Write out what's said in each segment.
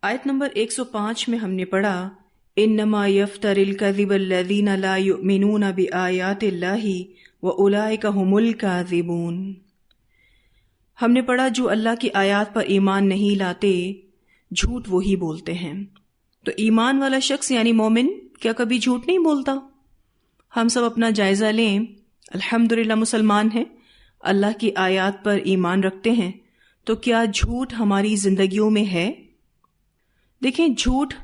آیت نمبر 105 میں ہم نے پڑھا انما یفتر الکذب الذین لا یؤمنون بآیات اللہ واولئک هم الکاذبون۔ ہم نے پڑھا جو اللہ کی آیات پر ایمان نہیں لاتے جھوٹ وہی بولتے ہیں۔ تو ایمان والا شخص یعنی مومن کیا کبھی جھوٹ نہیں بولتا؟ ہم سب اپنا جائزہ لیں، الحمدللہ مسلمان ہیں، اللہ کی آیات پر ایمان رکھتے ہیں، تو کیا جھوٹ ہماری زندگیوں میں ہے؟ دیکھیں، جھوٹ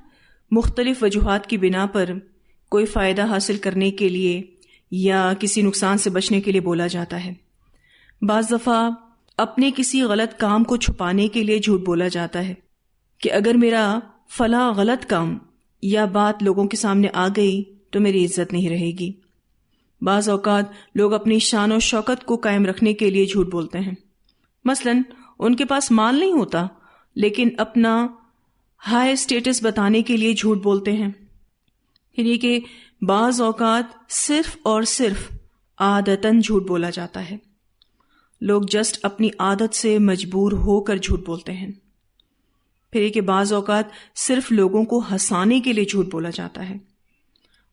مختلف وجوہات کی بنا پر کوئی فائدہ حاصل کرنے کے لیے یا کسی نقصان سے بچنے کے لیے بولا جاتا ہے۔ بعض دفعہ اپنے کسی غلط کام کو چھپانے کے لیے جھوٹ بولا جاتا ہے کہ اگر میرا فلاں غلط کام یا بات لوگوں کے سامنے آ گئی تو میری عزت نہیں رہے گی۔ بعض اوقات لوگ اپنی شان و شوکت کو قائم رکھنے کے لیے جھوٹ بولتے ہیں۔ مثلاً ان کے پاس مال نہیں ہوتا لیکن اپنا ہائی اسٹیٹس بتانے کے لیے جھوٹ بولتے ہیں۔ یعنی کہ بعض اوقات صرف اور صرف عادتاً جھوٹ بولا جاتا ہے، لوگ جسٹ اپنی عادت سے مجبور ہو کر جھوٹ بولتے ہیں۔ پھر یہ کہ بعض اوقات صرف لوگوں کو ہنسانے کے لیے جھوٹ بولا جاتا ہے،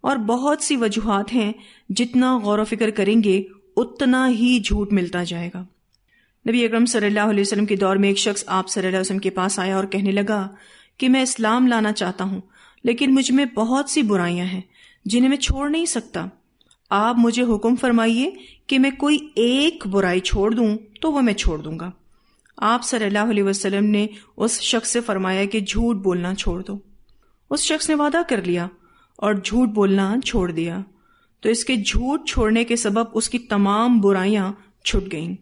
اور بہت سی وجوہات ہیں، جتنا غور و فکر کریں گے اتنا ہی جھوٹ ملتا جائے گا۔ نبی اکرم صلی اللہ علیہ وسلم کے دور میں ایک شخص آپ صلی اللہ علیہ وسلم کے پاس آیا اور کہنے لگا کہ میں اسلام لانا چاہتا ہوں لیکن مجھ میں بہت سی برائیاں ہیں جنہیں میں چھوڑ نہیں سکتا، آپ مجھے حکم فرمائیے کہ میں کوئی ایک برائی چھوڑ دوں تو وہ میں چھوڑ دوں گا۔ آپ صلی اللہ علیہ وسلم نے اس شخص سے فرمایا کہ جھوٹ بولنا چھوڑ دو۔ اس شخص نے وعدہ کر لیا اور جھوٹ بولنا چھوڑ دیا، تو اس کے جھوٹ چھوڑنے کے سبب اس کی تمام برائیاں چھٹ گئیں۔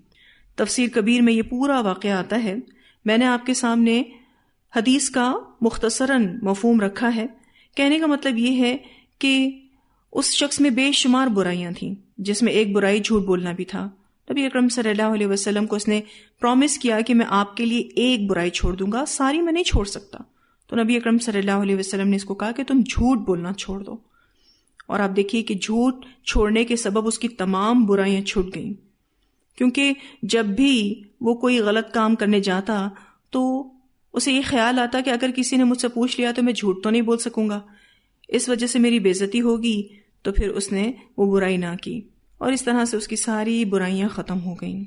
تفسیر کبیر میں یہ پورا واقعہ آتا ہے۔ میں نے آپ کے سامنے حدیث کا مختصراً مفہوم رکھا ہے۔ کہنے کا مطلب یہ ہے کہ اس شخص میں بے شمار برائیاں تھیں، جس میں ایک برائی جھوٹ بولنا بھی تھا۔ نبی اکرم صلی اللہ علیہ وسلم کو اس نے پرومس کیا کہ میں آپ کے لیے ایک برائی چھوڑ دوں گا، ساری میں نہیں چھوڑ سکتا۔ تو نبی اکرم صلی اللہ علیہ وسلم نے اس کو کہا کہ تم جھوٹ بولنا چھوڑ دو، اور آپ دیکھیے کہ جھوٹ چھوڑنے کے سبب اس کی تمام برائیاں چھوٹ گئیں۔ کیونکہ جب بھی وہ کوئی غلط کام کرنے جاتا تو اسے یہ خیال آتا کہ اگر کسی نے مجھ سے پوچھ لیا تو میں جھوٹ تو نہیں بول سکوں گا، اس وجہ سے میری بے عزتی ہوگی، تو پھر اس نے وہ برائی نہ کی، اور اس طرح سے اس کی ساری برائیاں ختم ہو گئیں۔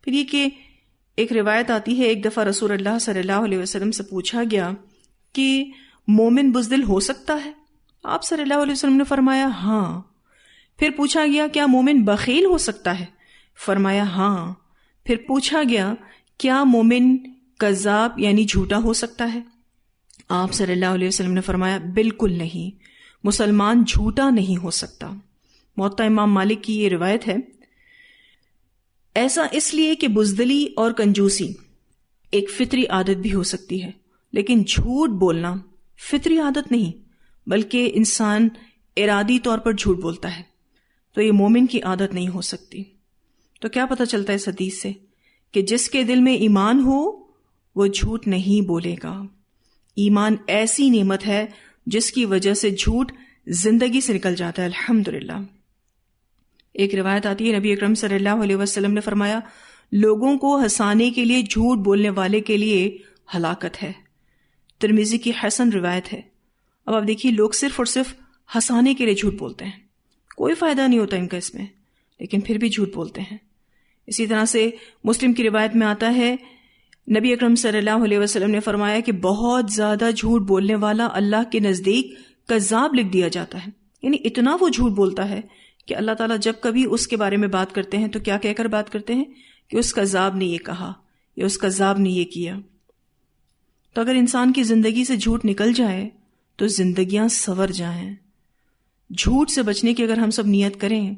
پھر یہ کہ ایک روایت آتی ہے، ایک دفعہ رسول اللہ صلی اللہ علیہ وسلم سے پوچھا گیا کہ مومن بزدل ہو سکتا ہے؟ آپ صلی اللہ علیہ وسلم نے فرمایا ہاں۔ پھر پوچھا گیا کیا مومن بخیل ہو سکتا ہے؟ فرمایا ہاں۔ پھر پوچھا گیا کیا مومن کذاب یعنی جھوٹا ہو سکتا ہے؟ آپ صلی اللہ علیہ وسلم نے فرمایا بالکل نہیں، مسلمان جھوٹا نہیں ہو سکتا۔ موطا امام مالک کی یہ روایت ہے۔ ایسا اس لیے کہ بزدلی اور کنجوسی ایک فطری عادت بھی ہو سکتی ہے، لیکن جھوٹ بولنا فطری عادت نہیں، بلکہ انسان ارادی طور پر جھوٹ بولتا ہے، تو یہ مومن کی عادت نہیں ہو سکتی۔ تو کیا پتہ چلتا ہے اس حدیث سے کہ جس کے دل میں ایمان ہو وہ جھوٹ نہیں بولے گا۔ ایمان ایسی نعمت ہے جس کی وجہ سے جھوٹ زندگی سے نکل جاتا ہے، الحمدللہ۔ ایک روایت آتی ہے، نبی اکرم صلی اللہ علیہ وسلم نے فرمایا لوگوں کو ہنسانے کے لیے جھوٹ بولنے والے کے لیے ہلاکت ہے۔ ترمذی کی حسن روایت ہے۔ اب آپ دیکھیے، لوگ صرف اور صرف ہنسانے کے لیے جھوٹ بولتے ہیں، کوئی فائدہ نہیں ہوتا ان کا اس میں، لیکن پھر بھی جھوٹ بولتے ہیں۔ اسی طرح سے مسلم کی روایت میں آتا ہے، نبی اکرم صلی اللہ علیہ وسلم نے فرمایا کہ بہت زیادہ جھوٹ بولنے والا اللہ کے نزدیک کذاب لکھ دیا جاتا ہے۔ یعنی اتنا وہ جھوٹ بولتا ہے کہ اللہ تعالیٰ جب کبھی اس کے بارے میں بات کرتے ہیں تو کیا کہہ کر بات کرتے ہیں کہ اس کذاب نے یہ کہا یا اس کذاب نے یہ کیا۔ تو اگر انسان کی زندگی سے جھوٹ نکل جائے تو زندگیاں سنور جائیں۔ جھوٹ سے بچنے کی اگر ہم سب نیت کریں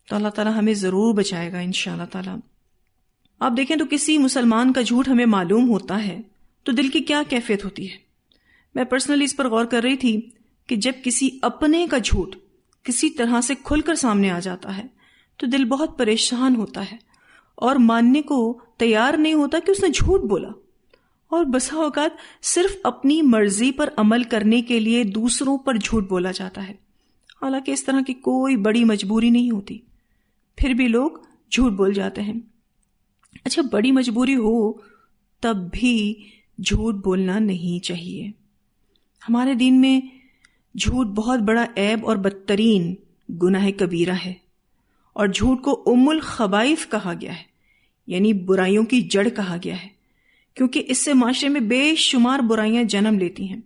تو اللہ تعالیٰ ہمیں ضرور بچائے گا انشاءاللہ تعالیٰ۔ آپ دیکھیں تو کسی مسلمان کا جھوٹ ہمیں معلوم ہوتا ہے تو دل کی کیا کیفیت ہوتی ہے۔ میں پرسنلی اس پر غور کر رہی تھی کہ جب کسی اپنے کا جھوٹ کسی طرح سے کھل کر سامنے آ جاتا ہے تو دل بہت پریشان ہوتا ہے اور ماننے کو تیار نہیں ہوتا کہ اس نے جھوٹ بولا، اور بسا اوقات صرف اپنی مرضی پر عمل کرنے کے لیے دوسروں پر جھوٹ بولا جاتا ہے، حالانکہ اس طرح کی کوئی بڑی مجبوری نہیں ہوتی، پھر بھی لوگ جھوٹ بول جاتے ہیں۔ اچھا، بڑی مجبوری ہو تب بھی جھوٹ بولنا نہیں چاہیے۔ ہمارے دین میں جھوٹ بہت بڑا عیب اور بدترین گناہ کبیرہ ہے، اور جھوٹ کو ام الخبائث کہا گیا ہے، یعنی برائیوں کی جڑ کہا گیا ہے، کیونکہ اس سے معاشرے میں بے شمار برائیاں جنم لیتی ہیں۔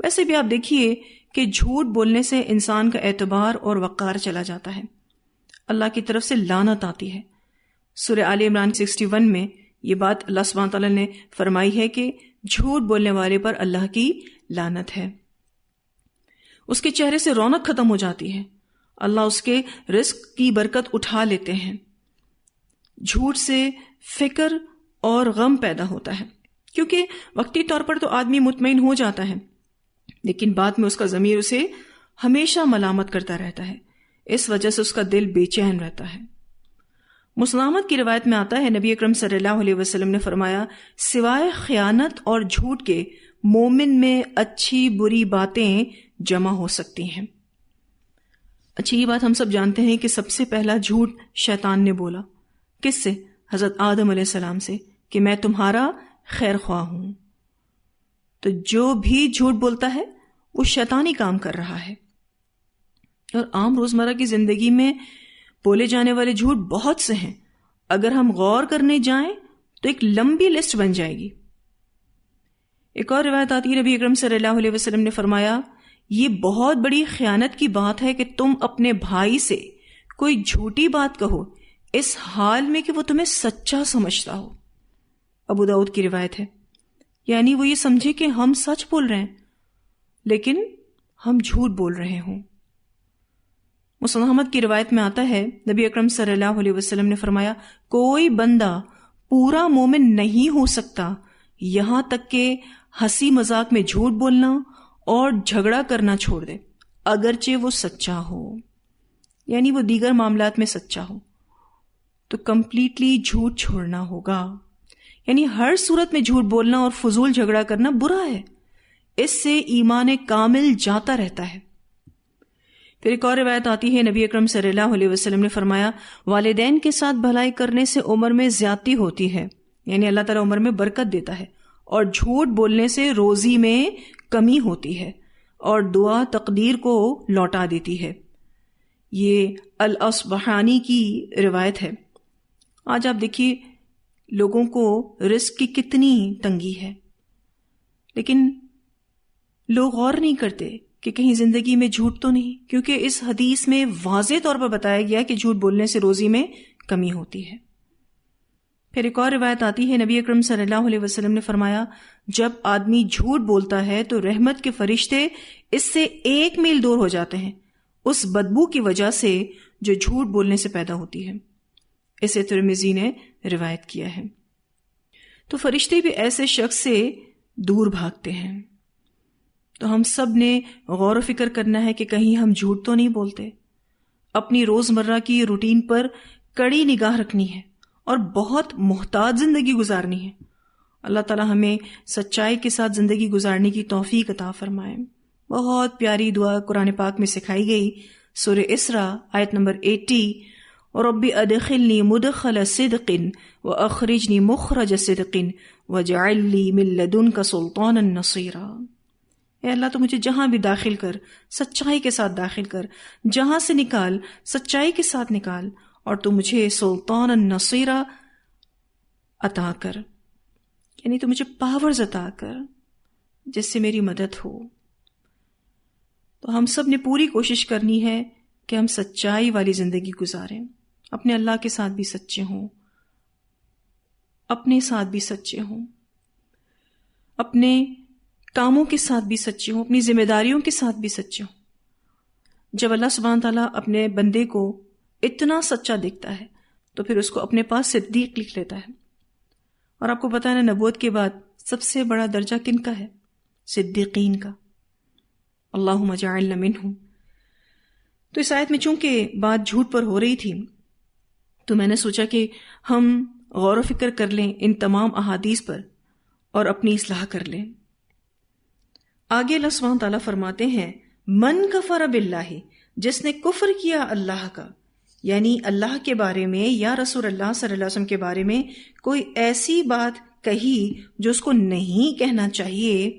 ویسے بھی آپ دیکھیے کہ جھوٹ بولنے سے انسان کا اعتبار اور وقار چلا جاتا ہے، اللہ کی طرف سے لعنت آتی ہے۔ سورہ آل عمران 61 میں یہ بات اللہ سبحانہ تعالیٰ نے فرمائی ہے کہ جھوٹ بولنے والے پر اللہ کی لعنت ہے، اس کے چہرے سے رونق ختم ہو جاتی ہے، اللہ اس کے رزق کی برکت اٹھا لیتے ہیں۔ جھوٹ سے فکر اور غم پیدا ہوتا ہے، کیونکہ وقتی طور پر تو آدمی مطمئن ہو جاتا ہے، لیکن بعد میں اس کا ضمیر اسے ہمیشہ ملامت کرتا رہتا ہے، اس وجہ سے اس کا دل بے چین رہتا ہے۔ مسلم احمد کی روایت میں آتا ہے، نبی اکرم صلی اللہ علیہ وسلم نے فرمایا، سوائے خیانت اور جھوٹ کے مومن میں اچھی بری باتیں جمع ہو سکتی ہیں۔ اچھی یہ بات ہم سب جانتے ہیں کہ سب سے پہلا جھوٹ شیطان نے بولا، کس سے؟ حضرت آدم علیہ السلام سے، کہ میں تمہارا خیر خواہ ہوں۔ تو جو بھی جھوٹ بولتا ہے وہ شیطانی کام کر رہا ہے۔ اور عام روزمرہ کی زندگی میں بولے جانے والے جھوٹ بہت سے ہیں، اگر ہم غور کرنے جائیں تو ایک لمبی لسٹ بن جائے گی۔ ایک اور روایت آتی ہے، نبی اکرم صلی اللہ علیہ وسلم نے فرمایا، یہ بہت بڑی خیانت کی بات ہے کہ تم اپنے بھائی سے کوئی جھوٹی بات کہو اس حال میں کہ وہ تمہیں سچا سمجھتا ہو۔ ابو داؤد کی روایت ہے، یعنی وہ یہ سمجھے کہ ہم سچ بول رہے ہیں لیکن ہم جھوٹ بول رہے ہوں۔ مسلم احمد کی روایت میں آتا ہے، نبی اکرم صلی اللہ علیہ وسلم نے فرمایا، کوئی بندہ پورا مومن نہیں ہو سکتا یہاں تک کہ ہنسی مذاق میں جھوٹ بولنا اور جھگڑا کرنا چھوڑ دے، اگرچہ وہ سچا ہو، یعنی وہ دیگر معاملات میں سچا ہو تو کمپلیٹلی جھوٹ چھوڑنا ہوگا۔ یعنی ہر صورت میں جھوٹ بولنا اور فضول جھگڑا کرنا برا ہے، اس سے ایمان کامل جاتا رہتا ہے۔ پھر ایک اور روایت آتی ہے، نبی اکرم صلی اللہ علیہ وسلم نے فرمایا، والدین کے ساتھ بھلائی کرنے سے عمر میں زیادتی ہوتی ہے، یعنی اللہ تعالیٰ عمر میں برکت دیتا ہے، اور جھوٹ بولنے سے روزی میں کمی ہوتی ہے، اور دعا تقدیر کو لوٹا دیتی ہے۔ یہ الاصبحانی کی روایت ہے۔ آج آپ دیکھیے لوگوں کو رزق کی کتنی تنگی ہے، لیکن لوگ غور نہیں کرتے کہ کہیں زندگی میں جھوٹ تو نہیں، کیونکہ اس حدیث میں واضح طور پر بتایا گیا کہ جھوٹ بولنے سے روزی میں کمی ہوتی ہے۔ پھر ایک اور روایت آتی ہے، نبی اکرم صلی اللہ علیہ وسلم نے فرمایا، جب آدمی جھوٹ بولتا ہے تو رحمت کے فرشتے اس سے 1 میل دور ہو جاتے ہیں، اس بدبو کی وجہ سے جو جھوٹ بولنے سے پیدا ہوتی ہے۔ اسے ترمذی نے روایت کیا ہے۔ تو فرشتے بھی ایسے شخص سے دور بھاگتے ہیں۔ تو ہم سب نے غور و فکر کرنا ہے کہ کہیں ہم جھوٹ تو نہیں بولتے، اپنی روزمرہ کی روٹین پر کڑی نگاہ رکھنی ہے اور بہت محتاط زندگی گزارنی ہے۔ اللہ تعالی ہمیں سچائی کے ساتھ زندگی گزارنے کی توفیق عطا فرمائے۔ بہت پیاری دعا قرآن پاک میں سکھائی گئی، سورہ اسراء آیت نمبر 80، رب ادخلنی مدخل صدق واخرجنی مخرج صدق واجعل لی من لدنک سلطانا نصیرا۔ اے اللہ تو مجھے جہاں بھی داخل کر سچائی کے ساتھ داخل کر، جہاں سے نکال سچائی کے ساتھ نکال، اور تو مجھے سلطان النصیرہ عطا کر، یعنی تو مجھے پاورز عطا کر جس سے میری مدد ہو۔ تو ہم سب نے پوری کوشش کرنی ہے کہ ہم سچائی والی زندگی گزاریں، اپنے اللہ کے ساتھ بھی سچے ہوں، اپنے ساتھ بھی سچے ہوں، اپنے کاموں کے ساتھ بھی سچے ہوں، اپنی ذمہ داریوں کے ساتھ بھی سچے ہوں۔ جب اللہ سبحانہ تعالیٰ اپنے بندے کو اتنا سچا دیکھتا ہے تو پھر اس کو اپنے پاس صدیق لکھ لیتا ہے۔ اور آپ کو پتہ ہے نا، نبوت کے بعد سب سے بڑا درجہ کن کا ہے؟ صدیقین کا۔ اللہم اجعلنا منہم۔ تو اس آیت میں چونکہ بات جھوٹ پر ہو رہی تھی تو میں نے سوچا کہ ہم غور و فکر کر لیں ان تمام احادیث پر اور اپنی اصلاح کر لیں۔ آگے اللہ سبحانہ تعالیٰ فرماتے ہیں، من کفر باللہ، جس نے کفر کیا اللہ کا، یعنی اللہ کے بارے میں یا رسول اللہ صلی اللہ علیہ وسلم کے بارے میں کوئی ایسی بات کہی جو اس کو نہیں کہنا چاہیے،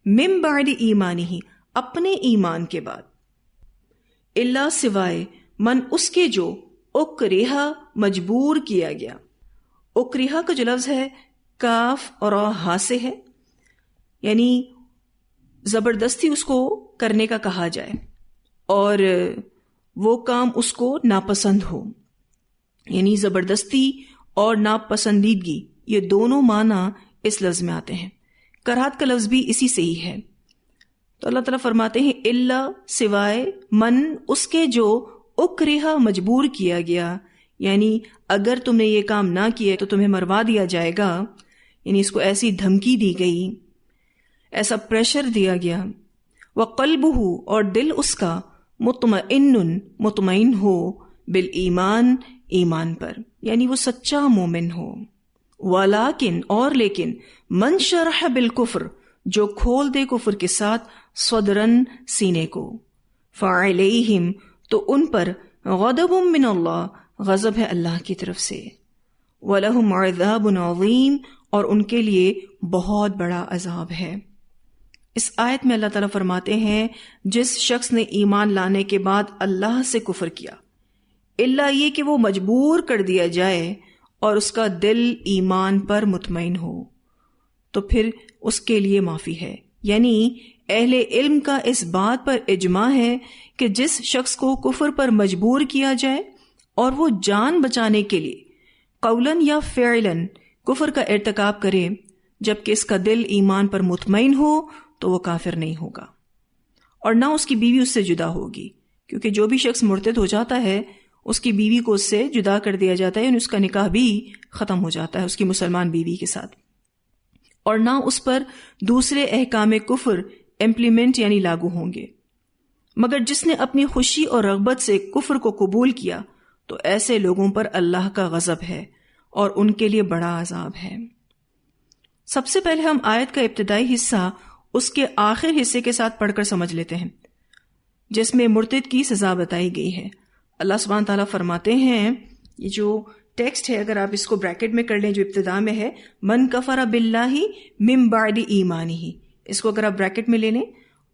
من بعد ایمانہ، اپنے ایمان کے بعد، الا سوائے من اس کے جو اکرہ مجبور کیا گیا۔ اکرہ کا جو لفظ ہے کاف اور ہا سے ہے، یعنی زبردستی اس کو کرنے کا کہا جائے اور وہ کام اس کو ناپسند ہو، یعنی زبردستی اور ناپسندیدگی یہ دونوں معنی اس لفظ میں آتے ہیں۔ کراہت کا لفظ بھی اسی سے ہی ہے۔ تو اللہ تعالیٰ فرماتے ہیں الا سوائے من اس کے جو اکرہ مجبور کیا گیا، یعنی اگر تم نے یہ کام نہ کیے تو تمہیں مروا دیا جائے گا، یعنی اس کو ایسی دھمکی دی گئی، ایسا پریشر دیا گیا۔ وقلبہ، اور دل اس کا مطمئن ہو بالایمان، ایمان پر، یعنی وہ سچا مومن ہو۔ ولیکن، اور لیکن، من شرح بالکفر، جو کھول دے کفر کے ساتھ، صدرن، سینے کو، فعلیہم، تو ان پر غضب من اللہ، غضب ہے اللہ کی طرف سے، وَلَهُمْ عَذَابٌ عَظِيمٌ، اور ان کے لیے بہت بڑا عذاب ہے۔ اس آیت میں اللہ تعالیٰ فرماتے ہیں جس شخص نے ایمان لانے کے بعد اللہ سے کفر کیا، الا یہ کہ وہ مجبور کر دیا جائے اور اس کا دل ایمان پر مطمئن ہو، تو پھر اس کے لیے معافی ہے۔ یعنی اہل علم کا اس بات پر اجماع ہے کہ جس شخص کو کفر پر مجبور کیا جائے اور وہ جان بچانے کے لیے قولاً یا فعلاً کفر کا ارتکاب کرے جبکہ اس کا دل ایمان پر مطمئن ہو تو وہ کافر نہیں ہوگا، اور نہ اس کی بیوی اس سے جدا ہوگی، کیونکہ جو بھی شخص مرتد ہو جاتا ہے اس کی بیوی کو اس سے جدا کر دیا جاتا ہے، یعنی اس کا نکاح بھی ختم ہو جاتا ہے اس کی مسلمان بیوی کے ساتھ، اور نہ اس پر دوسرے احکام کفر امپلیمنٹ یعنی لاگو ہوں گے۔ مگر جس نے اپنی خوشی اور رغبت سے کفر کو قبول کیا تو ایسے لوگوں پر اللہ کا غضب ہے اور ان کے لیے بڑا عذاب ہے۔ سب سے پہلے ہم آیت کا ابتدائی حصہ اس کے آخر حصے کے ساتھ پڑھ کر سمجھ لیتے ہیں، جس میں مرتد کی سزا بتائی گئی ہے۔ اللہ سبحانہ تعالیٰ فرماتے ہیں، یہ جو ٹیکسٹ ہے اگر آپ اس کو بریکٹ میں کر لیں جو ابتدا میں ہے، من کفر باللہ من بعد ایمانہ، اس کو اگر آپ بریکٹ میں لے لیں،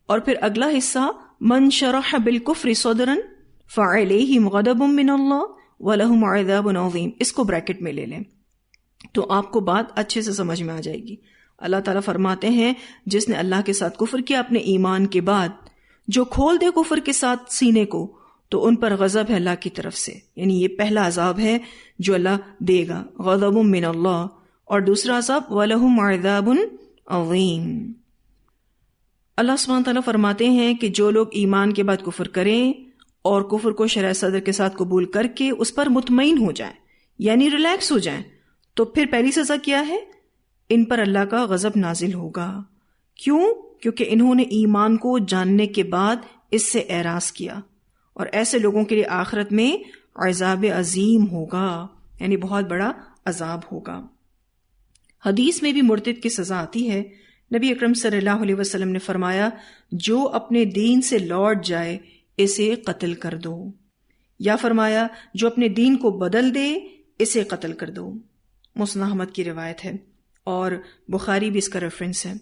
اور پھر اگلا حصہ من شرح بالکفر صدرا فعلیہم غضب من اللہ ولہم عذاب عظیم، اس کو بریکٹ میں لے لیں تو آپ کو بات اچھے سے سمجھ میں آ جائے گی۔ اللہ تعالیٰ فرماتے ہیں جس نے اللہ کے ساتھ کفر کیا اپنے ایمان کے بعد، جو کھول دے کفر کے ساتھ سینے کو، تو ان پر غضب ہے اللہ کی طرف سے، یعنی یہ پہلا عذاب ہے جو اللہ دے گا، غضب من اللہ، اور دوسرا عذاب وَلَهُمْ عَذَابٌ عَظِيمٌ۔ اللہ سبحانہ تعالیٰ فرماتے ہیں کہ جو لوگ ایمان کے بعد کفر کریں اور کفر کو شرح صدر کے ساتھ قبول کر کے اس پر مطمئن ہو جائیں، یعنی ریلیکس ہو جائیں، تو پھر پہلی سزا کیا ہے؟ ان پر اللہ کا غضب نازل ہوگا۔ کیوں؟ کیونکہ انہوں نے ایمان کو جاننے کے بعد اس سے اعراض کیا، اور ایسے لوگوں کے لیے آخرت میں عذاب عظیم ہوگا، یعنی بہت بڑا عذاب ہوگا۔ حدیث میں بھی مرتد کی سزا آتی ہے۔ نبی اکرم صلی اللہ علیہ وسلم نے فرمایا جو اپنے دین سے لوٹ جائے اسے قتل کر دو، یا فرمایا جو اپنے دین کو بدل دے اسے قتل کر دو۔ مسند احمد کی روایت ہے اور بخاری بھی اس کا ریفرنس ہے۔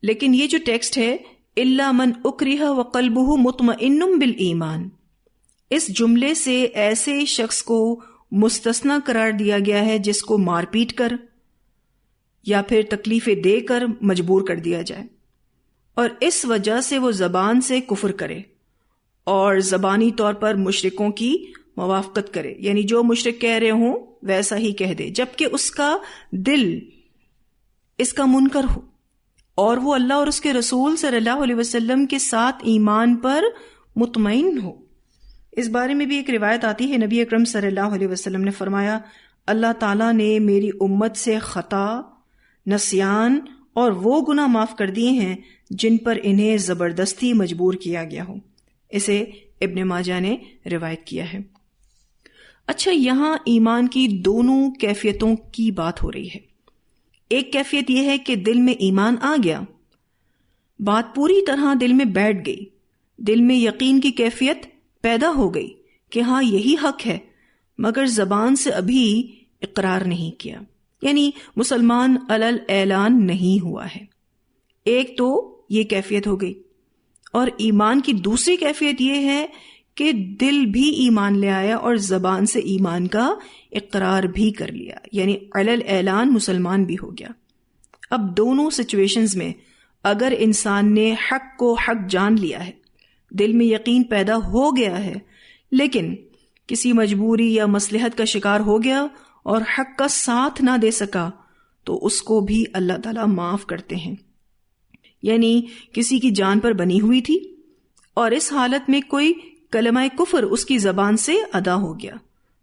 لیکن یہ جو ٹیکسٹ ہے الا من اکرہ وقلبہ مطمئن بالایمان، اس جملے سے ایسے شخص کو مستثنی قرار دیا گیا ہے جس کو مار پیٹ کر یا پھر تکلیفیں دے کر مجبور کر دیا جائے، اور اس وجہ سے وہ زبان سے کفر کرے اور زبانی طور پر مشرکوں کی موافقت کرے، یعنی جو مشرک کہہ رہے ہوں ویسا ہی کہہ دے، جبکہ اس کا دل اس کا منکر ہو اور وہ اللہ اور اس کے رسول صلی اللہ علیہ وسلم کے ساتھ ایمان پر مطمئن ہو۔ اس بارے میں بھی ایک روایت آتی ہے، نبی اکرم صلی اللہ علیہ وسلم نے فرمایا اللہ تعالیٰ نے میری امت سے خطا، نسیان اور وہ گناہ معاف کر دیے ہیں جن پر انہیں زبردستی مجبور کیا گیا ہو۔ اسے ابن ماجہ نے روایت کیا ہے۔ اچھا، یہاں ایمان کی دونوں کیفیتوں کی بات ہو رہی ہے۔ ایک کیفیت یہ ہے کہ دل میں ایمان آ گیا، بات پوری طرح دل میں بیٹھ گئی، دل میں یقین کی کیفیت پیدا ہو گئی کہ ہاں یہی حق ہے، مگر زبان سے ابھی اقرار نہیں کیا، یعنی مسلمان علل اعلان نہیں ہوا ہے۔ ایک تو یہ کیفیت ہو گئی، اور ایمان کی دوسری کیفیت یہ ہے کہ دل بھی ایمان لے آیا اور زبان سے ایمان کا اقرار بھی کر لیا، یعنی علل اعلان مسلمان بھی ہو گیا۔ اب دونوں سچویشنز میں اگر انسان نے حق کو حق جان لیا ہے، دل میں یقین پیدا ہو گیا ہے، لیکن کسی مجبوری یا مصلحت کا شکار ہو گیا اور حق کا ساتھ نہ دے سکا، تو اس کو بھی اللہ تعالیٰ معاف کرتے ہیں۔ یعنی کسی کی جان پر بنی ہوئی تھی اور اس حالت میں کوئی کلمہ کفر اس کی زبان سے ادا ہو گیا،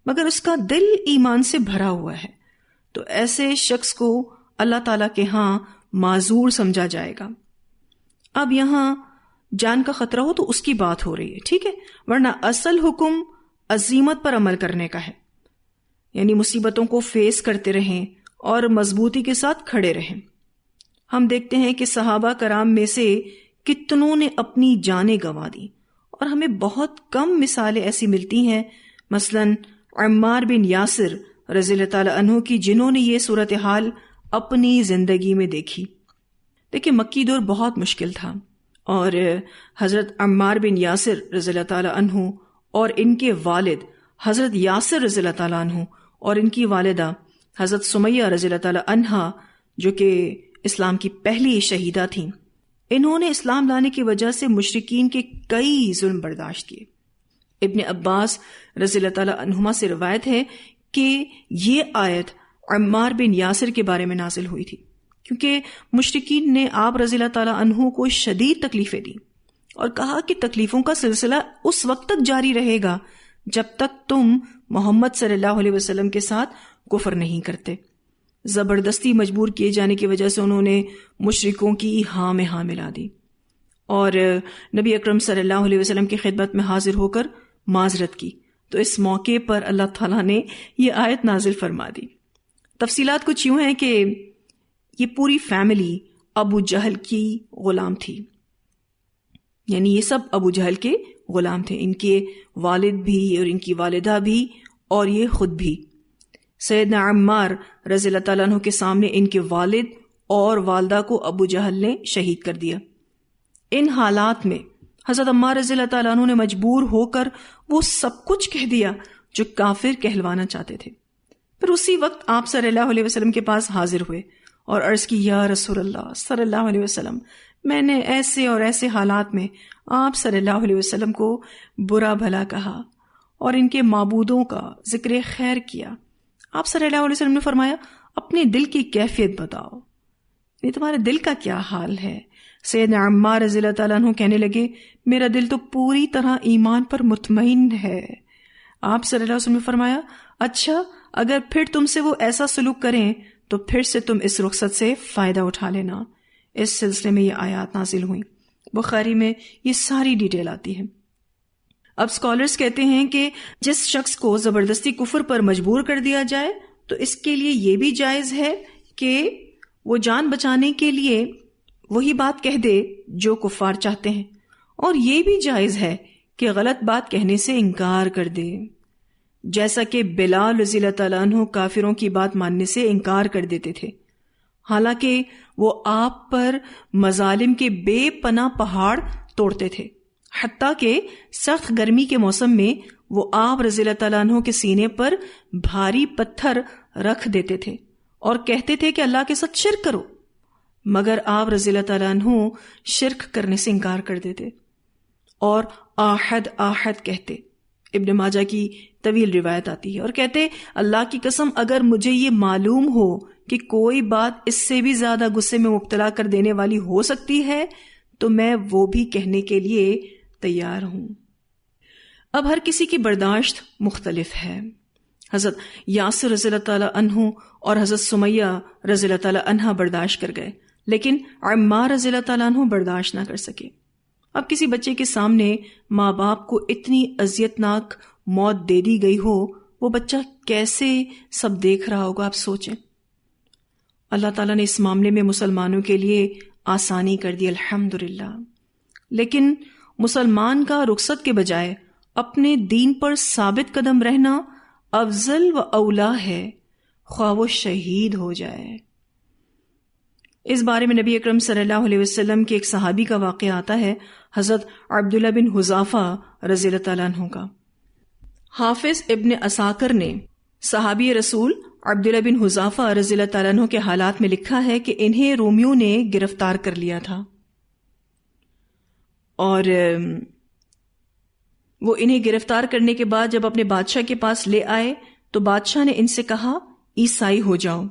مگر اس کا دل ایمان سے بھرا ہوا ہے، تو ایسے شخص کو اللہ تعالیٰ کے ہاں معذور سمجھا جائے گا۔ اب یہاں جان کا خطرہ ہو تو اس کی بات ہو رہی ہے، ٹھیک ہے، ورنہ اصل حکم عزیمت پر عمل کرنے کا ہے، یعنی مصیبتوں کو فیس کرتے رہیں اور مضبوطی کے ساتھ کھڑے رہیں۔ ہم دیکھتے ہیں کہ صحابہ کرام میں سے کتنوں نے اپنی جانیں گنوا دی، اور ہمیں بہت کم مثالیں ایسی ملتی ہیں، مثلا عمار بن یاسر رضی اللہ تعالیٰ عنہ کی، جنہوں نے یہ صورتحال اپنی زندگی میں دیکھی۔ دیکھیں مکی دور بہت مشکل تھا، اور حضرت عمار بن یاسر رضی اللہ تعالیٰ عنہ اور ان کے والد حضرت یاسر رضی اللہ تعالیٰ عنہ اور ان کی والدہ حضرت سمیہ رضی اللہ تعالیٰ عنہا، جو کہ اسلام کی پہلی شہیدہ تھیں، انہوں نے اسلام لانے کی وجہ سے مشرکین کے کئی ظلم برداشت کیے۔ ابن عباس رضی اللہ تعالیٰ عنہما سے روایت ہے کہ یہ آیت عمار بن یاسر کے بارے میں نازل ہوئی تھی، کیونکہ مشرکین نے آپ رضی اللہ تعالیٰ عنہ کو شدید تکلیفیں دی اور کہا کہ تکلیفوں کا سلسلہ اس وقت تک جاری رہے گا جب تک تم محمد صلی اللہ علیہ وسلم کے ساتھ کفر نہیں کرتے۔ زبردستی مجبور کیے جانے کی وجہ سے انہوں نے مشرکوں کی ہاں میں ہاں ملا دی، اور نبی اکرم صلی اللہ علیہ وسلم کی خدمت میں حاضر ہو کر معذرت کی، تو اس موقع پر اللہ تعالیٰ نے یہ آیت نازل فرما دی۔ تفصیلات کچھ یوں ہیں کہ یہ پوری فیملی ابو جہل کی غلام تھی، یعنی یہ سب ابو جہل کے غلام تھے، ان کے والد بھی اور ان کی والدہ بھی اور یہ خود بھی۔ سیدنا عمار رضی اللہ تعالیٰ عنہ کے سامنے ان کے والد اور والدہ کو ابو جہل نے شہید کر دیا۔ ان حالات میں حضرت عمار رضی اللہ تعالیٰ عنہ نے مجبور ہو کر وہ سب کچھ کہہ دیا جو کافر کہلوانا چاہتے تھے۔ پھر اسی وقت آپ صلی اللہ علیہ وسلم کے پاس حاضر ہوئے اور عرض کی، یا رسول اللہ صلی اللہ علیہ وسلم، میں نے ایسے اور ایسے حالات میں آپ صلی اللہ علیہ وسلم کو برا بھلا کہا اور ان کے معبودوں کا ذکر خیر کیا۔ آپ صلی اللہ علیہ وسلم نے فرمایا، اپنے دل کی کیفیت بتاؤ، یہ تمہارے دل کا کیا حال ہے؟ سیدنا عمار رضی اللہ تعالیٰ عنہ کہنے لگے، میرا دل تو پوری طرح ایمان پر مطمئن ہے۔ آپ صلی اللہ علیہ وسلم نے فرمایا، اچھا اگر پھر تم سے وہ ایسا سلوک کریں تو پھر سے تم اس رخصت سے فائدہ اٹھا لینا۔ اس سلسلے میں یہ آیات نازل ہوئیں، بخاری میں یہ ساری ڈیٹیل آتی ہے۔ اب اسکالرز کہتے ہیں کہ جس شخص کو زبردستی کفر پر مجبور کر دیا جائے تو اس کے لیے یہ بھی جائز ہے کہ وہ جان بچانے کے لیے وہی بات کہہ دے جو کفار چاہتے ہیں، اور یہ بھی جائز ہے کہ غلط بات کہنے سے انکار کر دے، جیسا کہ بلال رضی اللہ تعالیٰ عنہ کافروں کی بات ماننے سے انکار کر دیتے تھے، حالانکہ وہ آپ پر مظالم کے بے پناہ پہاڑ توڑتے تھے، حتیٰ کہ سخت گرمی کے موسم میں وہ آپ رضی اللہ تعالیٰ عنہ کے سینے پر بھاری پتھر رکھ دیتے تھے اور کہتے تھے کہ اللہ کے ساتھ شرک کرو، مگر آپ رضی اللہ تعالیٰ عنہ شرک کرنے سے انکار کر دیتے اور آحد آحد کہتے۔ ابن ماجہ کی طویل روایت آتی ہے اور کہتے، اللہ کی قسم اگر مجھے یہ معلوم ہو کہ کوئی بات اس سے بھی زیادہ غصے میں مبتلا کر دینے والی ہو سکتی ہے تو میں وہ بھی کہنے کے لیے تیار ہوں۔ اب ہر کسی کی برداشت مختلف ہے۔ حضرت یاسر رضی اللہ تعالیٰ عنہ اور حضرت سمیہ رضی اللہ تعالیٰ عنہ برداشت کر گئے، لیکن عمار رضی اللہ تعالیٰ عنہ برداشت نہ کر سکے۔ اب کسی بچے کے سامنے ماں باپ کو اتنی اذیت ناک موت دے دی گئی ہو، وہ بچہ کیسے سب دیکھ رہا ہوگا، آپ سوچیں۔ اللہ تعالیٰ نے اس معاملے میں مسلمانوں کے لیے آسانی کر دی، الحمدللہ، لیکن مسلمان کا رخصت کے بجائے اپنے دین پر ثابت قدم رہنا افضل و اولا ہے، خواہ وہ شہید ہو جائے۔ اس بارے میں نبی اکرم صلی اللہ علیہ وسلم کے ایک صحابی کا واقعہ آتا ہے، حضرت عبداللہ بن حذافہ رضی اللہ تعالیٰ عنہ کا۔ حافظ ابن عساکر نے صحابی رسول عبداللہ بن حذافہ رضی اللہ تعالیٰ عنہ کے حالات میں لکھا ہے کہ انہیں رومیوں نے گرفتار کر لیا تھا، اور وہ انہیں گرفتار کرنے کے بعد جب اپنے بادشاہ کے پاس لے آئے تو بادشاہ نے ان سے کہا عیسائی ہو جاؤ،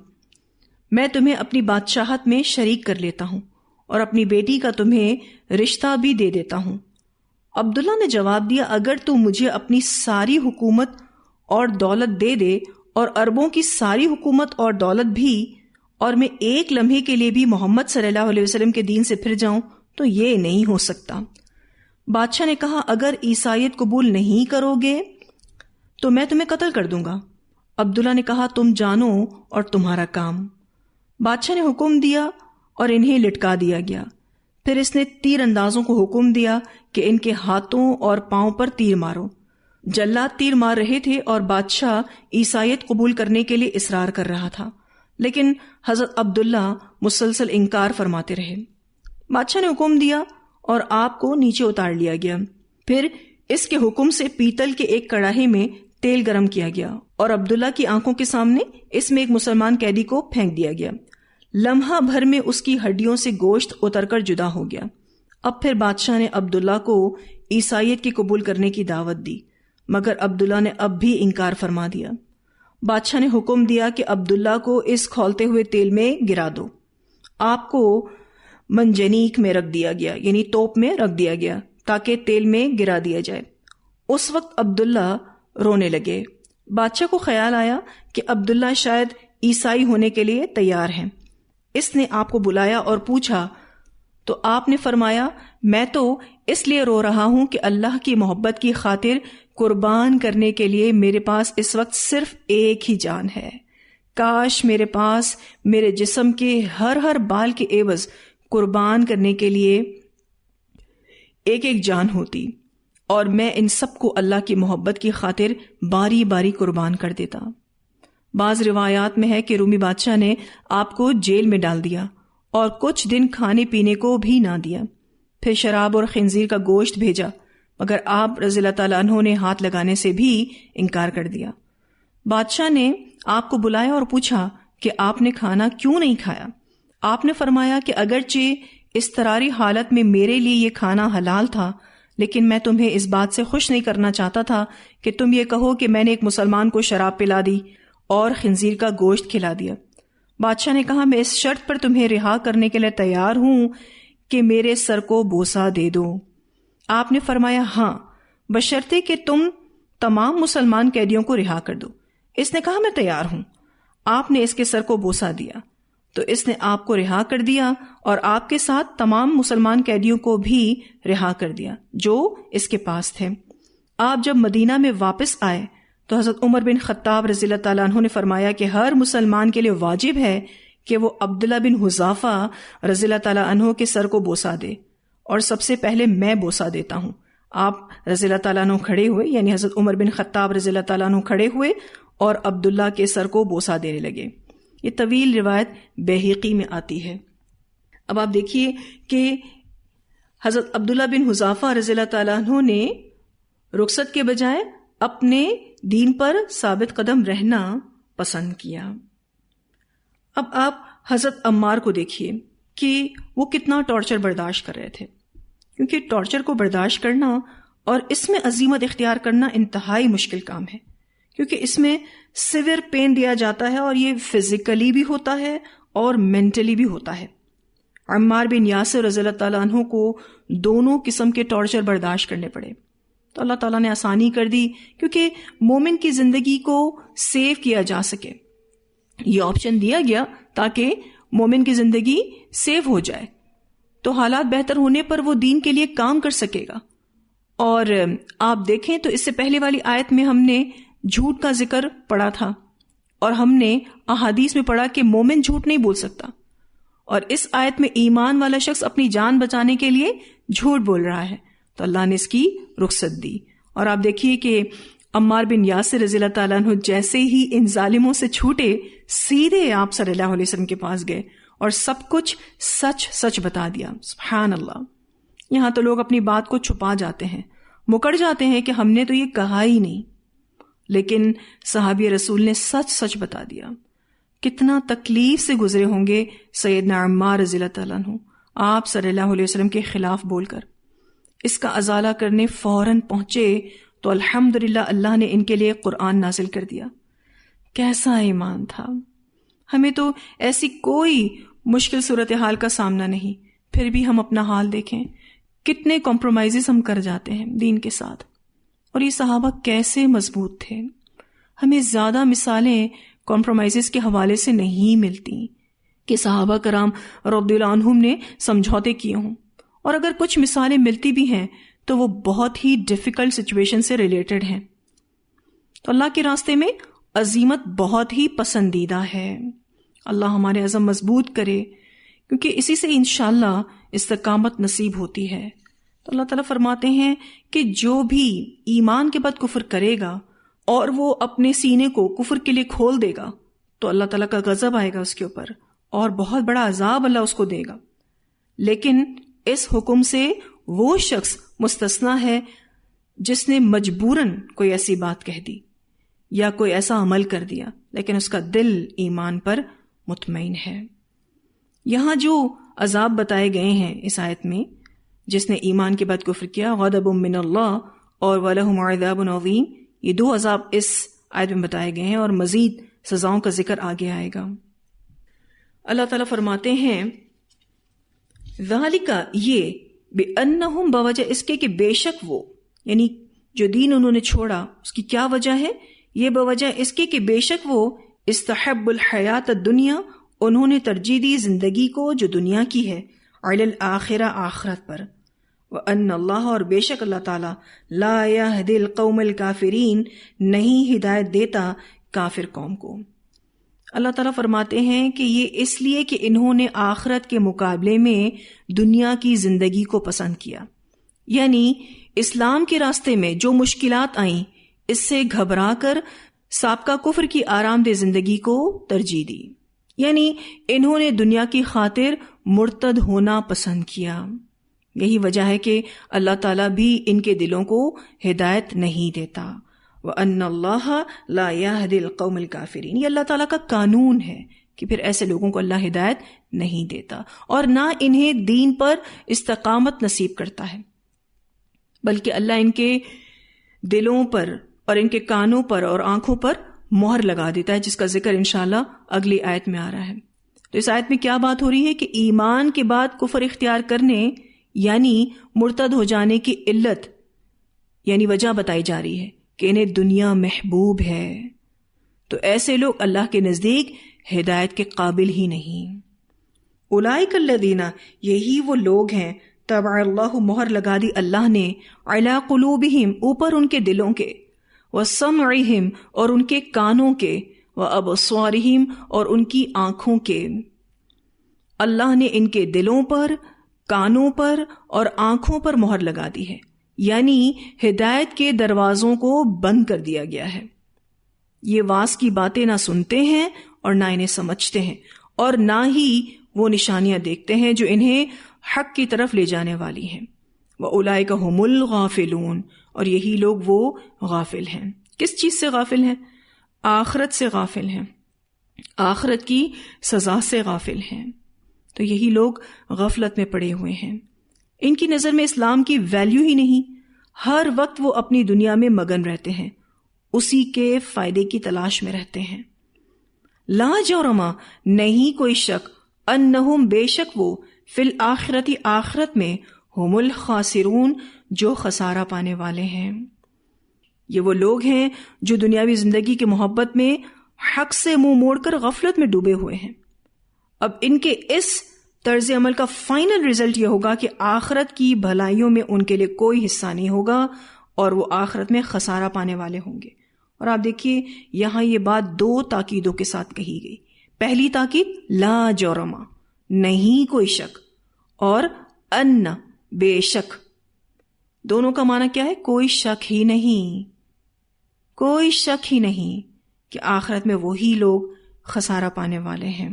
میں تمہیں اپنی بادشاہت میں شریک کر لیتا ہوں اور اپنی بیٹی کا تمہیں رشتہ بھی دے دیتا ہوں۔ عبداللہ نے جواب دیا، اگر تو مجھے اپنی ساری حکومت اور دولت دے دے اور عربوں کی ساری حکومت اور دولت بھی، اور میں ایک لمحے کے لیے بھی محمد صلی اللہ علیہ وسلم کے دین سے پھر جاؤں تو یہ نہیں ہو سکتا۔ بادشاہ نے کہا، اگر عیسائیت قبول نہیں کرو گے تو میں تمہیں قتل کر دوں گا۔ عبداللہ نے کہا، تم جانو اور تمہارا کام۔ بادشاہ نے حکم دیا اور انہیں لٹکا دیا گیا۔ پھر اس نے تیر اندازوں کو حکم دیا کہ ان کے ہاتھوں اور پاؤں پر تیر مارو۔ جلاد تیر مار رہے تھے اور بادشاہ عیسائیت قبول کرنے کے لیے اصرار کر رہا تھا، لیکن حضرت عبداللہ مسلسل انکار فرماتے رہے۔ بادشاہ نے حکم دیا اور آپ کو نیچے اتار لیا گیا۔ پھر اس کے حکم سے پیتل کے ایک کڑاہی میں تیل گرم کیا گیا اور عبداللہ کی آنکھوں کے سامنے اس میں ایک مسلمان قیدی کو پھینک دیا گیا۔ لمحہ بھر میں اس کی ہڈیوں سے گوشت اتر کر جدا ہو گیا۔ اب پھر بادشاہ نے عبداللہ کو عیسائیت کی قبول کرنے کی دعوت دی، مگر عبداللہ نے اب بھی انکار فرما دیا۔ بادشاہ نے حکم دیا کہ عبداللہ کو اس کھولتے ہوئے تیل میں گرا دو۔ آپ کو منجنیق میں رکھ دیا گیا، یعنی توپ میں رکھ دیا گیا تاکہ تیل میں گرا دیا جائے۔ اس وقت عبداللہ رونے لگے۔ بادشاہ کو خیال آیا کہ عبداللہ شاید عیسائی ہونے کے لیے تیار ہیں۔ اس نے آپ کو بلایا اور پوچھا تو آپ نے فرمایا، میں تو اس لیے رو رہا ہوں کہ اللہ کی محبت کی خاطر قربان کرنے کے لیے میرے پاس اس وقت صرف ایک ہی جان ہے۔ کاش میرے پاس میرے جسم کے ہر بال کے عوض قربان کرنے کے لیے ایک ایک جان ہوتی، اور میں ان سب کو اللہ کی محبت کی خاطر باری باری قربان کر دیتا۔ بعض روایات میں ہے کہ رومی بادشاہ نے آپ کو جیل میں ڈال دیا اور کچھ دن کھانے پینے کو بھی نہ دیا، پھر شراب اور خنزیر کا گوشت بھیجا، مگر آپ رضی اللہ تعالیٰ عنہ نے ہاتھ لگانے سے بھی انکار کر دیا۔ بادشاہ نے آپ کو بلایا اور پوچھا کہ آپ نے کھانا کیوں نہیں کھایا؟ آپ نے فرمایا کہ اگرچہ اضطراری حالت میں میرے لیے یہ کھانا حلال تھا، لیکن میں تمہیں اس بات سے خوش نہیں کرنا چاہتا تھا کہ تم یہ کہو کہ میں نے ایک مسلمان کو شراب پلا دی اور خنزیر کا گوشت کھلا دیا۔ بادشاہ نے کہا، میں اس شرط پر تمہیں رہا کرنے کے لیے تیار ہوں کہ میرے سر کو بوسہ دے دو۔ آپ نے فرمایا، ہاں، بشرطے کہ تم تمام مسلمان قیدیوں کو رہا کر دو۔ اس نے کہا، میں تیار ہوں۔ آپ نے اس کے سر کو بوسہ دیا تو اس نے آپ کو رہا کر دیا اور آپ کے ساتھ تمام مسلمان قیدیوں کو بھی رہا کر دیا جو اس کے پاس تھے۔ آپ جب مدینہ میں واپس آئے تو حضرت عمر بن خطاب رضی اللہ تعالیٰ عنہ نے فرمایا کہ ہر مسلمان کے لیے واجب ہے کہ وہ عبداللہ بن حذافہ رضی اللہ تعالیٰ عنہ کے سر کو بوسہ دے، اور سب سے پہلے میں بوسہ دیتا ہوں۔ آپ رضی اللہ تعالیٰ عنہ کھڑے ہوئے، یعنی حضرت عمر بن خطاب رضی اللہ تعالیٰ عنہ کھڑے ہوئے اور عبداللہ کے سر کو بوسہ دینے لگے۔ یہ طویل روایت بیہقی میں آتی ہے۔ اب آپ دیکھیے کہ حضرت عبداللہ بن حذافہ رضی اللہ تعالیٰ عنہ نے رخصت کے بجائے اپنے دین پر ثابت قدم رہنا پسند کیا۔ اب آپ حضرت عمار کو دیکھیے کہ وہ کتنا ٹارچر برداشت کر رہے تھے، کیونکہ ٹارچر کو برداشت کرنا اور اس میں عزیمت اختیار کرنا انتہائی مشکل کام ہے، کیونکہ اس میں سیویر پین دیا جاتا ہے اور یہ فزیکلی بھی ہوتا ہے اور مینٹلی بھی ہوتا ہے۔ عمار بن یاسر رضی اللہ تعالیٰ عنہ کو دونوں قسم کے ٹارچر برداشت کرنے پڑے، تو اللہ تعالیٰ نے آسانی کر دی، کیونکہ مومن کی زندگی کو سیو کیا جا سکے۔ یہ آپشن دیا گیا تاکہ مومن کی زندگی سیو ہو جائے، تو حالات بہتر ہونے پر وہ دین کے لیے کام کر سکے گا۔ اور آپ دیکھیں تو اس سے پہلے والی آیت میں ہم نے جھوٹ کا ذکر پڑھا تھا، اور ہم نے احادیث میں پڑھا کہ مومن جھوٹ نہیں بول سکتا، اور اس آیت میں ایمان والا شخص اپنی جان بچانے کے لیے جھوٹ بول رہا ہے، تو اللہ نے اس کی رخصت دی اور آپ دیکھیے کہ عمار بن یاسر رضی اللہ تعالیٰ عنہ جیسے ہی ان ظالموں سے چھوٹے سیدھے آپ صلی اللہ علیہ وسلم کے پاس گئے اور سب کچھ سچ سچ بتا دیا. سبحان اللہ. یہاں تو لوگ اپنی بات کو چھپا جاتے ہیں، مکر جاتے ہیں کہ ہم نے تو یہ کہا ہی نہیں، لیکن صحابی رسول نے سچ سچ بتا دیا. کتنا تکلیف سے گزرے ہوں گے سیدنا عمار رضی اللہ تعالیٰ عنہ آپ صلی اللہ علیہ وسلم کے خلاف بول کر. اس کا ازالہ کرنے فوراً پہنچے تو الحمدللہ اللہ نے ان کے لیے قرآن نازل کر دیا. کیسا ایمان تھا. ہمیں تو ایسی کوئی مشکل صورتحال کا سامنا نہیں، پھر بھی ہم اپنا حال دیکھیں، کتنے کمپرومائزز ہم کر جاتے ہیں دین کے ساتھ. اور یہ صحابہ کیسے مضبوط تھے. ہمیں زیادہ مثالیں کمپرومائزز کے حوالے سے نہیں ملتی کہ صحابہ کرام رضی اللہ عنہم نے سمجھوتے کیے ہوں، اور اگر کچھ مثالیں ملتی بھی ہیں تو وہ بہت ہی ڈیفیکلٹ سچویشن سے ریلیٹڈ ہیں. تو اللہ کے راستے میں عزیمت بہت ہی پسندیدہ ہے. اللہ ہمارے عزم مضبوط کرے، کیونکہ اسی سے انشاءاللہ استقامت نصیب ہوتی ہے. تو اللہ تعالیٰ فرماتے ہیں کہ جو بھی ایمان کے بعد کفر کرے گا اور وہ اپنے سینے کو کفر کے لیے کھول دے گا تو اللہ تعالیٰ کا غضب آئے گا اس کے اوپر اور بہت بڑا عذاب اللہ اس کو دے گا. لیکن اس حکم سے وہ شخص مستثنا ہے جس نے مجبوراً کوئی ایسی بات کہہ دی یا کوئی ایسا عمل کر دیا لیکن اس کا دل ایمان پر مطمئن ہے. یہاں جو عذاب بتائے گئے ہیں اس آیت میں، جس نے ایمان کے بعد کفر کیا، غضب من اللہ اور وَلَهُمْ عَذَابٌ عَظِيمٌ، یہ دو عذاب اس آیت میں بتائے گئے ہیں اور مزید سزاؤں کا ذکر آگے آئے گا. اللہ تعالیٰ فرماتے ہیں ذَلِكَ، یہ بِأَنَّهُمْ، بوجہ اس کے کہ بے شک وہ، یعنی جو دین انہوں نے چھوڑا اس کی کیا وجہ ہے؟ یہ بوجہ اس کے کہ بے شک وہ استحب الحیات الدنیا، انہوں نے ترجیح دی زندگی کو جو دنیا کی ہے، علی الآخرہ، آخرت پر. وَأَنَّ اللَّهَ، اور بے شک اللہ تعالیٰ، لَا يَهْدِي الْقَوْمَ الْكَافِرِينَ، نہیں ہدایت دیتا کافر قوم کو. اللہ تعالیٰ فرماتے ہیں کہ یہ اس لیے کہ انہوں نے آخرت کے مقابلے میں دنیا کی زندگی کو پسند کیا، یعنی اسلام کے راستے میں جو مشکلات آئیں اس سے گھبرا کر سابقہ کفر کی آرام دہ زندگی کو ترجیح دی، یعنی انہوں نے دنیا کی خاطر مرتد ہونا پسند کیا. یہی وجہ ہے کہ اللہ تعالیٰ بھی ان کے دلوں کو ہدایت نہیں دیتا. وَأَنَّ اللَّهَ لَا يَهْدِي الْقَوْمَ الْكَافِرِينَ، یہ اللہ تعالیٰ کا قانون ہے کہ پھر ایسے لوگوں کو اللہ ہدایت نہیں دیتا اور نہ انہیں دین پر استقامت نصیب کرتا ہے، بلکہ اللہ ان کے دلوں پر اور ان کے کانوں پر اور آنکھوں پر مہر لگا دیتا ہے، جس کا ذکر انشاءاللہ اگلی آیت میں آ رہا ہے. تو اس آیت میں کیا بات ہو رہی ہے کہ ایمان کے بعد کفر اختیار کرنے یعنی مرتد ہو جانے کی علت یعنی وجہ بتائی جا رہی ہے کہ انہیں دنیا محبوب ہے. تو ایسے لوگ اللہ کے نزدیک ہدایت کے قابل ہی نہیں. اولئک الذین، یہی وہ لوگ ہیں، طبع اللہ، مہر لگا دی اللہ نے، علی قلوبہم، اوپر ان کے دلوں کے، وسمعہم، اور ان کے کانوں کے، وابصارہم، اور ان کی آنکھوں کے. اللہ نے ان کے دلوں پر، کانوں پر اور آنکھوں پر مہر لگا دی ہے، یعنی ہدایت کے دروازوں کو بند کر دیا گیا ہے. یہ واعظ کی باتیں نہ سنتے ہیں اور نہ انہیں سمجھتے ہیں اور نہ ہی وہ نشانیاں دیکھتے ہیں جو انہیں حق کی طرف لے جانے والی ہیں. وَأُولَئِكَ هُمُ الْغَافِلُونَ، اور یہی لوگ وہ غافل ہیں. کس چیز سے غافل ہیں؟ آخرت سے غافل ہیں، آخرت کی سزا سے غافل ہیں. تو یہی لوگ غفلت میں پڑے ہوئے ہیں. ان کی نظر میں اسلام کی ویلیو ہی نہیں، ہر وقت وہ اپنی دنیا میں مگن رہتے ہیں، اسی کے فائدے کی تلاش میں رہتے ہیں. لا جرم، نہیں کوئی شک، انہم، بے شک وہ، فی الآخرتی، آخرت میں، ہم الخاسرون، جو خسارہ پانے والے ہیں. یہ وہ لوگ ہیں جو دنیاوی زندگی کی محبت میں حق سے منہ موڑ کر غفلت میں ڈوبے ہوئے ہیں. اب ان کے اس طرز عمل کا فائنل رزلٹ یہ ہوگا کہ آخرت کی بھلائیوں میں ان کے لیے کوئی حصہ نہیں ہوگا اور وہ آخرت میں خسارہ پانے والے ہوں گے. اور آپ دیکھیے یہاں یہ بات دو تاکیدوں کے ساتھ کہی گئی. پہلی تاکید لا جرم، نہیں کوئی شک، اور ان، بے شک. دونوں کا معنی کیا ہے؟ کوئی شک ہی نہیں، کوئی شک ہی نہیں کہ آخرت میں وہی لوگ خسارہ پانے والے ہیں۔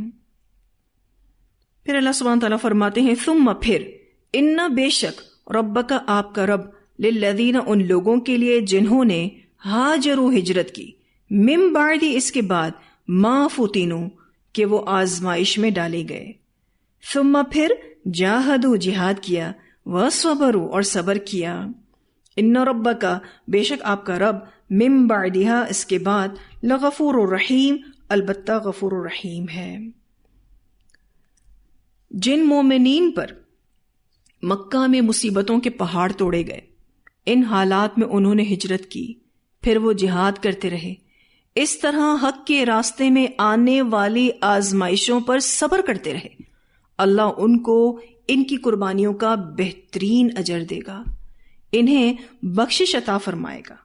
پھر اللہ سبحانہ تعالیٰ فرماتے ہیں ثم پھر ان بے شک ربک آپ کا رب للذین ان لوگوں کے لیے جنہوں نے ہاجروا ہجرت کی، من بعد اس کے بعد ما فتنوا کہ وہ آزمائش میں ڈالے گئے، ثم پھر جاہدوا جہاد کیا، وصبروا اور صبر کیا، ان ربک بے شک آپ کا رب من بعدہا اس کے بعد لغفور الرحیم البتہ غفور الرحیم ہے۔ جن مومنین پر مکہ میں مصیبتوں کے پہاڑ توڑے گئے، ان حالات میں انہوں نے ہجرت کی، پھر وہ جہاد کرتے رہے، اس طرح حق کے راستے میں آنے والی آزمائشوں پر صبر کرتے رہے، اللہ ان کو ان کی قربانیوں کا بہترین اجر دے گا، انہیں بخشش عطا فرمائے گا۔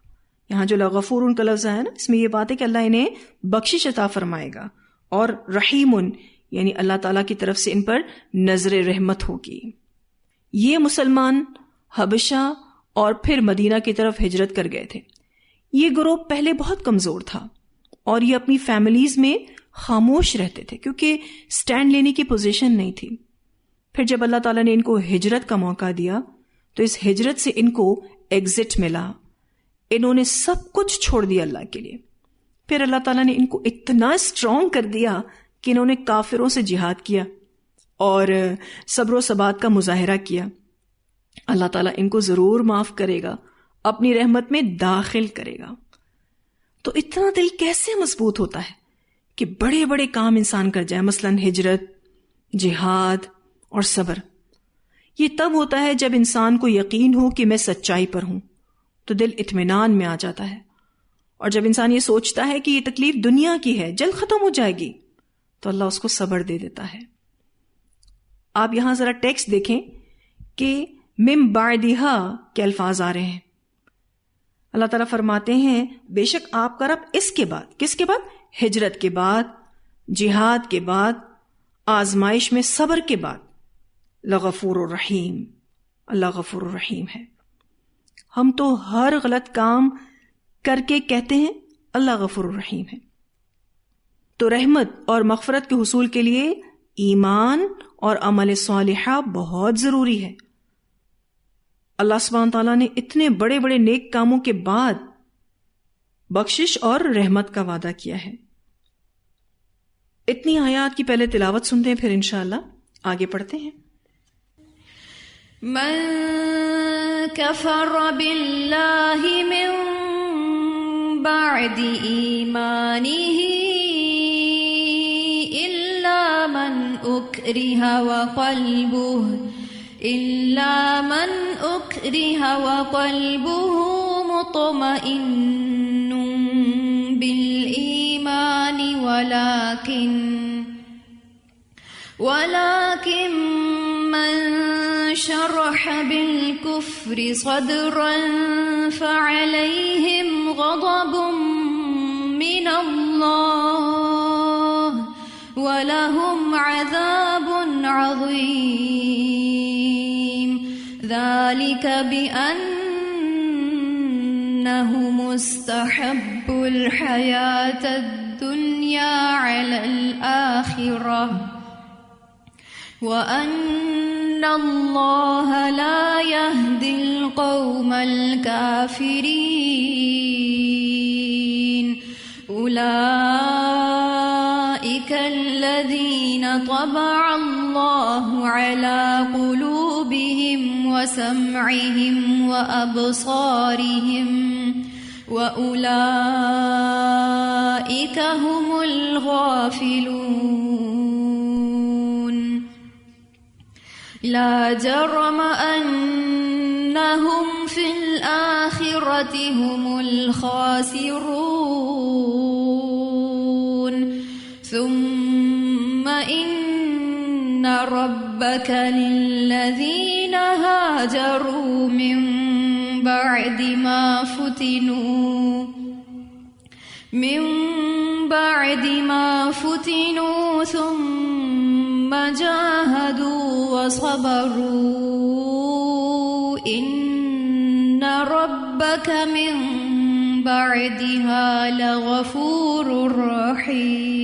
یہاں جو لغفور ان کا لفظ ہے نا، اس میں یہ بات ہے کہ اللہ انہیں بخشش عطا فرمائے گا، اور رحیم یعنی اللہ تعالیٰ کی طرف سے ان پر نظر رحمت ہوگی۔ یہ مسلمان حبشہ اور پھر مدینہ کی طرف ہجرت کر گئے تھے۔ یہ گروہ پہلے بہت کمزور تھا اور یہ اپنی فیملیز میں خاموش رہتے تھے کیونکہ سٹینڈ لینے کی پوزیشن نہیں تھی۔ پھر جب اللہ تعالیٰ نے ان کو ہجرت کا موقع دیا تو اس ہجرت سے ان کو ایگزٹ ملا، انہوں نے سب کچھ چھوڑ دیا اللہ کے لیے۔ پھر اللہ تعالیٰ نے ان کو اتنا اسٹرانگ کر دیا کہ انہوں نے کافروں سے جہاد کیا اور صبر و ثبات کا مظاہرہ کیا۔ اللہ تعالیٰ ان کو ضرور معاف کرے گا، اپنی رحمت میں داخل کرے گا۔ تو اتنا دل کیسے مضبوط ہوتا ہے کہ بڑے بڑے کام انسان کر جائے، مثلا ہجرت، جہاد اور صبر۔ یہ تب ہوتا ہے جب انسان کو یقین ہو کہ میں سچائی پر ہوں، تو دل اطمینان میں آ جاتا ہے۔ اور جب انسان یہ سوچتا ہے کہ یہ تکلیف دنیا کی ہے، جلد ختم ہو جائے گی، تو اللہ اس کو صبر دے دیتا ہے۔ آپ یہاں ذرا ٹیکسٹ دیکھیں کہ من بعدہا کے الفاظ آ رہے ہیں۔ اللہ تعالیٰ فرماتے ہیں بے شک آپ کا رب اس کے بعد، کس کے بعد؟ ہجرت کے بعد، جہاد کے بعد، آزمائش میں صبر کے بعد، لغفور الرحیم، اللہ غفور الرحیم ہے۔ ہم تو ہر غلط کام کر کے کہتے ہیں اللہ غفور الرحیم ہے۔ تو رحمت اور مغفرت کے حصول کے لیے ایمان اور عمل صالحہ بہت ضروری ہے۔ اللہ سبحانہ تعالیٰ نے اتنے بڑے بڑے نیک کاموں کے بعد بخشش اور رحمت کا وعدہ کیا ہے۔ اتنی آیات کی پہلے تلاوت سنتے ہیں، پھر انشاءاللہ آگے پڑھتے ہیں۔ من کفر باللہ من بعد ایمانہ الا من اکرہ وقلبہ مطمئن بالایمان ولكن من شرح بالكفر صدرا فعليهم غضب من الله وَلَهُمْ عَذَابٌ عَظِيمٌ ذَلِكَ بِأَنَّهُمُ اسْتَحَبُّوا الْحَيَاةَ الدُّنْيَا عَلَى الْآخِرَةِ وَأَنَّ اللَّهَ لَا يَهْدِي الْقَوْمَ الْكَافِرِينَ أُولَئِكَ الَّذِينَ طَبَعَ اللَّهُ عَلَى قُلُوبِهِمْ وَسَمْعِهِمْ وَأَبْصَارِهِمْ وَأُولَئِكَ هُمُ الْغَافِلُونَ لَا جَرَمَ أَنَّهُمْ فِي الْآخِرَةِ هُمُ الْخَاسِرُونَ ثُمَّ إِنَّ رَبَّكَ لِلَّذِينَ هَاجَرُوا مِن بَعْدِ مَا فُتِنُوا ثُمَّ جَاهَدُوا وَصَبَرُوا إِنَّ ربك من بعدها لغفور رحيم.